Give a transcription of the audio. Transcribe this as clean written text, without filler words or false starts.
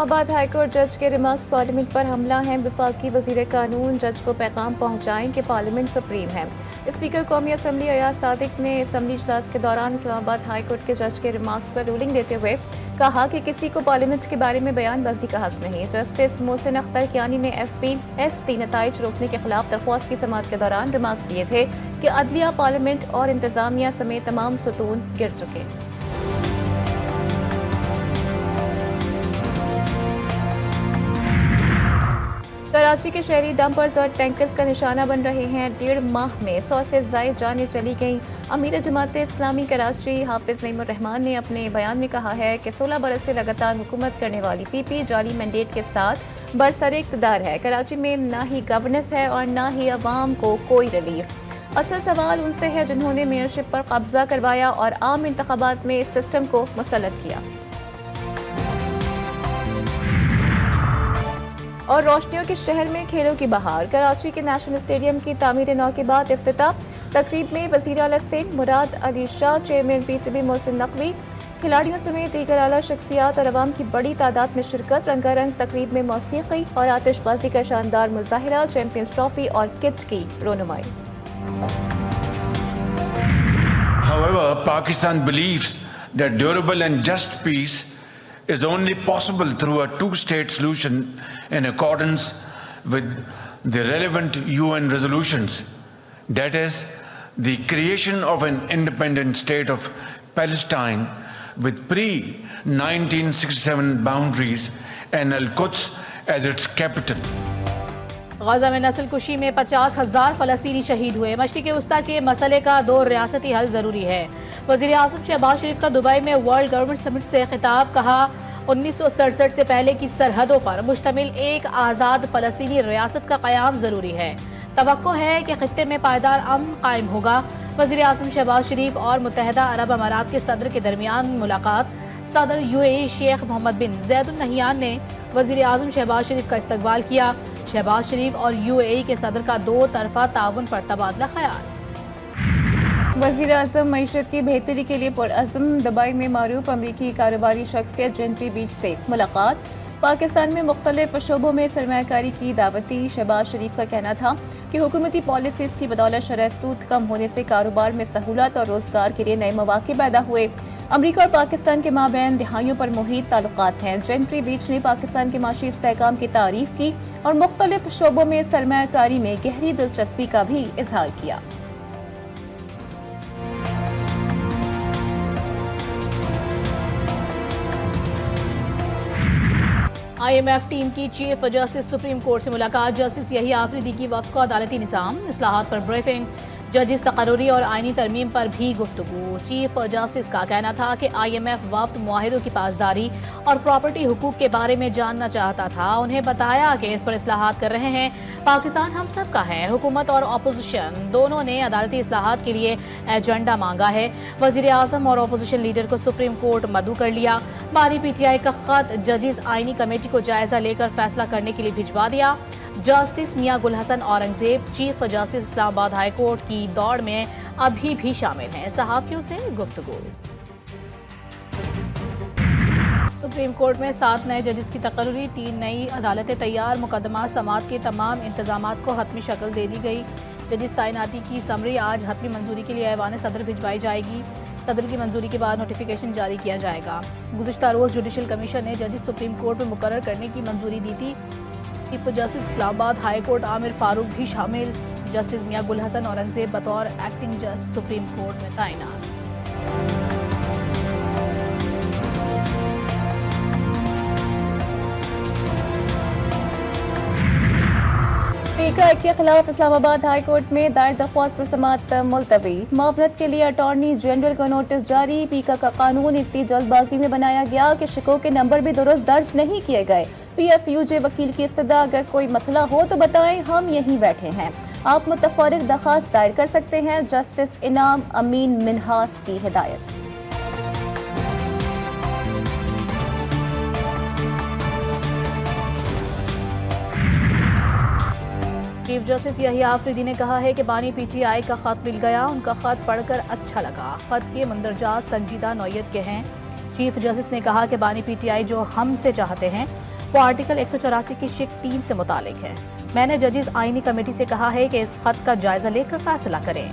आबाद high court जज के रिमार्क्स पार्लियामेंट पर हमला हैं। वफाकी वजीर कानून जज को पैगाम पहुंचाएं कि पार्लियामेंट सुप्रीम है। स्पीकर कौमी असम्बली अयाज सादिक ने असम्बली इजलास के दौरान इस्लामाबाद हाई कोर्ट के जज के रिमार्क्स पर रूलिंग देते हुए कहा कि किसी को पार्लियामेंट के बारे में बयानबाजी का हक नहीं। जस्टिस मोहसिन अख्तर कियानी ने FPSC नताइज रोकने के खिलाफ दरख्वास्त की समाअत के दौरान रिमार्क्स दिए थे कि अदलिया, पार्लियामेंट और इंतजामिया समेत तमाम सतून गिर चुके। कराची के शहरी डंपर्स और टैंकर्स का निशाना बन रहे हैं। 1.5 माह में 100 से ज़ायद जानें चली गईं। अमीर जमात इस्लामी कराची हाफिज नईमुर रहमान ने अपने बयान में कहा है कि 16 बरस से लगातार हुकूमत करने वाली PP जाली मैंडेट के साथ बरसर इक़्तिदार है। कराची में ना ही गवर्नेंस है और ना ही अवाम को कोई रिलीफ। असल सवाल उनसे है जिन्होंने मेयरशिप पर कब्जा करवाया और आम इंतखाबात में इस सिस्टम को मुसल्लत किया। और रोशनियों के शहर में खेलों की बहार। कराची के नेशनल स्टेडियम की तामीर नौ के बाद इफ्तिताह। तकरीब में वज़ीर आला सिंध मुराद अली शाह, चेयरमैन PCB मोहसिन नकवी, खिलाड़ियों समेत दीगर आला शख्सियात और अवाम की बड़ी तादाद में शिरकत। रंगारंग तकरीब में मौसीकी और आतिशबाजी का शानदार मुजाहिरा। चैंपियंस ट्रॉफी और किट की रोनुमाई। However, Pakistan believes that durable and just peace is only possible through a two-state solution in accordance with the relevant UN resolutions. That is, the creation of an independent state of Palestine with pre-1967 boundaries and Al-Quds as its capital. गजा में नस्ल कुशी में 50,000 फ़लस्तीनी शहीद हुए। मशरिक़ वस्ता के मसले का 2 रियासती हल ज़रूरी है। वज़ीर आज़म शहबाज शरीफ का दुबई में वर्ल्ड गवर्नमेंट समिट से खिताब। कहा 1967 से पहले की सरहदों पर मुश्तमिल एक आज़ाद फ़लस्तीनी रियासत का क़याम ज़रूरी है। तवक्को है कि खित्ते में पायदार अमन कायम होगा। वज़ीर आज़म शहबाज शरीफ और मुत्तहिदा अरब अमारात के सदर के दरमियान मुलाकात। सदर UAE शेख मोहम्मद बिन ज़ैद अल नहयान ने वज़ीर आज़म शहबाज शरीफ का इस्तकबाल किया। शहबाज शरीफ और UAE के सदर का 2 तरफ़ा ताउन पर तबादला ख्याल। वज़ीर आज़म मईशत की बेहतरी के लिए पुरअज़्म। दुबई में मारूफ अमरीकी कारोबारी शख्सियत जेंट्री बीच से मुलाकात। पाकिस्तान में मुख्तलिफ शोबों में सरमायाकारी की दावती। शहबाज शरीफ का कहना था कि हुकूमती पॉलिसीज़ की बदौलत शरह सूद कम होने से कारोबार में सहूलत और रोज़गार के लिए नए मौक़े पैदा हुए। अमरीका और पाकिस्तान के माबैन दिहाइयों पर मुहीत ताल्लुकात हैं। जेंट्री बीच ने पाकिस्तान के माशी इस्तेहकाम की तारीफ की और मुख्तलिफ शोबों में सरमायाकारी में गहरी दिलचस्पी का भी इजहार किया। IMF टीम की चीफ जस्टिस सुप्रीम कोर्ट से मुलाकात। जस्टिस यही आफरीदी की वफ़ को अदालती निज़ाम, इस्लाहात पर ब्रीफिंग, जजिस तकर्री और आइनी तरमीम पर भी गुफ्तगू। चीफ जस्टिस का कहना था कि IMF वफ़द मुआहिदों की पासदारी और प्रॉपर्टी हुकूक के बारे में जानना चाहता था। उन्हें बताया कि इस पर इस्लाहात कर रहे हैं। पाकिस्तान हम सब का है। हुकूमत और अपोजिशन दोनों ने अदालती इस्लाहात के लिए एजेंडा मांगा है। वज़ीर आज़म और अपोजिशन लीडर को सुप्रीम कोर्ट मदऊ कर लिया। बारी PTI का खत जजिस आइनी कमेटी को जायजा लेकर फैसला करने के लिए भिजवा दिया। Justice Mian Gul Hassan Aurangzeb chief justice Islamabad high court की दौड़ में अभी भी शामिल हैं। सहाफियों से गुफ्तगू। सुप्रीम कोर्ट में 7 नए जजिस की तकर्री, 3 नई अदालतें तैयार। मुकदमा समात के तमाम इंतजामात को हतमी शक्ल दे दी गई। जजिस तैनाती की समरी आज हतमी मंजूरी के लिए ऐवान सदर भिजवाई जाएगी। सदर की मंजूरी के बाद नोटिफिकेशन जारी किया जाएगा। गुज़िश्ता रोज़ जुडिशल कमीशन ने जजिस सुप्रीम कोर्ट में मुकर्रर करने की मंजूरी दी थी। Chief justice Islamabad high court Aamir Farooq भी शामिल। जस्टिस मियां गुल हसन औरंगजेब बतौर एक्टिंग जज सुप्रीम कोर्ट में तैनात। स्पीकर एक्ट के खिलाफ इस्लामाबाद हाई कोर्ट में दायर दरख्वास्त पर समाअत मुलतवी। मुआवनत के लिए अटॉर्नी जनरल को नोटिस जारी। पीका का कानून इतनी जल्दबाजी में बनाया गया कि शिकों के नंबर भी दुरुस्त दर्ज नहीं किए गए। PFUJ वकील की इस्तदा, अगर कोई मसला हो तो बताएं, हम यहीं बैठे हैं। आप मुतफर्रिक दरख्वास्त दायर कर सकते हैं। जस्टिस इनाम अमीन मिन्हास की हिदायत। चीफ जस्टिस यही आफरीदी ने कहा है कि बानी PTI का खत मिल गया। उनका खत पढ़कर अच्छा लगा। खत के मंदरजात संजीदा नौयत के हैं। چیف جسٹس نے کہا کہ بانی پی ٹی آئی جو ہم سے چاہتے ہیں وہ آرٹیکل 184 کی شق 3 سے متعلق ہے۔ میں نے ججز آئینی کمیٹی سے کہا ہے کہ اس خط کا جائزہ لے کر فیصلہ کریں۔